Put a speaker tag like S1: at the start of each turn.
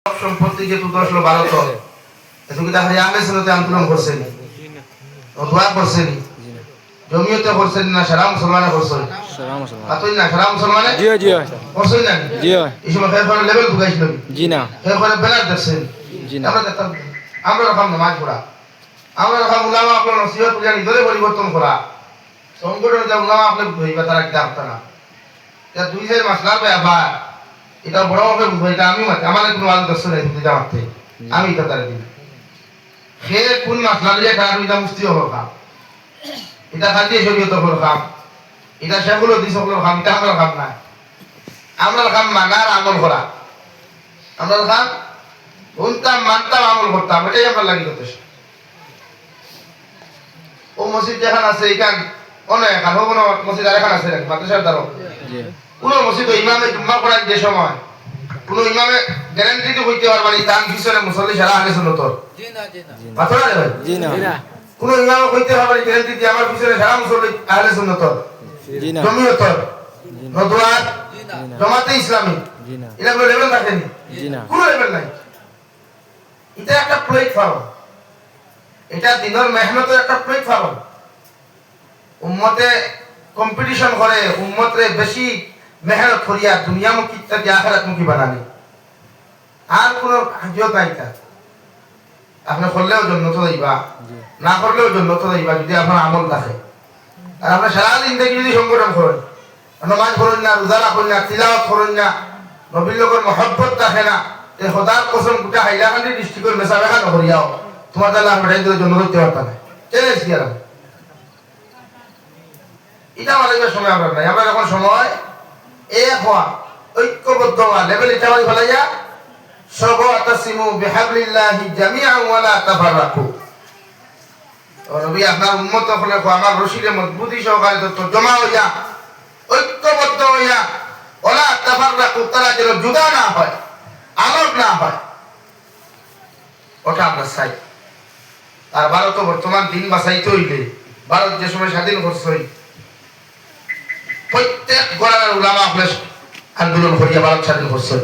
S1: সম্পত্তি যেহেতু দশলো ভারত এতকিটা হারি আহলে সুন্নতে আন্দোলন করছেন দোয়া করছেন জমিয়তে করছেন না সারা মুসলমানে করছেন
S2: সারা মুসলমান
S1: আতই না সারা মুসলমানে
S2: জি জি
S1: করছেন না
S2: জি
S1: এই সময় ফের লেভেল বুঝাইছিল
S2: জি না
S1: ফের করে ব্যানার দেখছেন
S2: জি না
S1: আমরা দেখতাম আমরা রকম নামাজ পড়া আমরা রকম উলামা আপনার নসিহত পূজা নিজরে পরিবর্তন করা সংগঠন যা উলামা আপনি বুঝাইবা তারা কিতা হতো না এটা দুই সাইড মাসলার ভাই আবার এটা বড় হবে বুঝবো এটা আমি মাতে আমার কোনো আলো দর্শন নাই দিতে মারতে আমি এটা তারা দিই সে কোন মাসলা দিয়ে কার এটা মুস্তি হলো কাম এটা খালি শরীয়ত হলো কাম এটা সেগুলো দিছ হলো কাম এটা আমরা কাম না আমরা কাম মানার আমল করা আমরা কাম উনতাম মানতাম আমল করতাম এটাই আমরা লাগি যথেষ্ট ও মসজিদ যেখানে আছে এখান অনেক আর কোনো মসজিদ আর এখানে আছে মাদ্রাসার দ্বারা
S2: জি
S1: কোন মসজিদ ইমামে জুম্মা পড়ার যে সময় কোন ইমামে গ্যারান্টি তো হইতে পারবে না তার পিছনে মুসল্লি সারা আগে শুনো তোর
S3: জি না জি না
S1: মাথা না ভাই
S2: জি না
S1: কোন ইমামে হইতে পারবে না গ্যারান্টি দিয়ে আমার পিছনে সারা মুসল্লি আহলে সুন্নাত তোর
S2: জি না
S1: জমিয়ত তোর নদওয়া
S3: জি না
S1: জামাতে ইসলামী
S2: জি না
S1: এটা কোনো লেভেল থাকেনি
S2: জি না
S1: কোন লেভেল নাই এটা একটা প্ল্যাটফর্ম এটা দিনের মেহনতের একটা প্ল্যাটফর্ম উম্মতে কম্পিটিশন করে উম্মতরে বেশি মেহনত করিয়া দুনিয়ামুখী থেকে আখিরাতমুখী বানানি আর কোনো হাজিয়ত নাই তার আপনি করলেও জন্নত যাইবা না করলেও জন্নত যাইবা যদি আপনার আমল থাকে আর আপনি সারাদিন থেকে যদি সংগঠন করেন নামাজ পড়েন না রোজা রাখেন না তিলাওয়াত করেন না নবীর লোকের মহব্বত থাকে না এই খোদার কসম গোটা হাইলাকান্দি ডিস্ট্রিক্টের মেসাবেখা নকরিয়াও তোমার তাহলে আমরা জন্নত হইতে পারতাম না চ্যালেঞ্জ কি আর এটা আমাদের সময় আমরা নাই আমরা এখন সময় এক হওয়া ঐক্যবদ্ধ হওয়া লেভেল এটা হয়ে ফেলাইয়া সবাতাসিমু বিহাবলিল্লাহি জামিআন ওয়া লা তাফাররাকু ও নবী আপনার উম্মত হলে আমার রশিদে মজবুতি সহকারে তো জমা হইয়া ঐক্যবদ্ধ হইয়া ওয়া তাফাররাকু তারা যেন জুদা না হয় আলাদা না হয় ওটা আমরা চাই আর ভারত বর্তমান দিন বাঁচাইতে হইলে ভারত যে সময় স্বাধীন করছে প্রত্যেক গোড়ার উলামা আন্দোলন করিয়া ভারত স্বাধীন করছে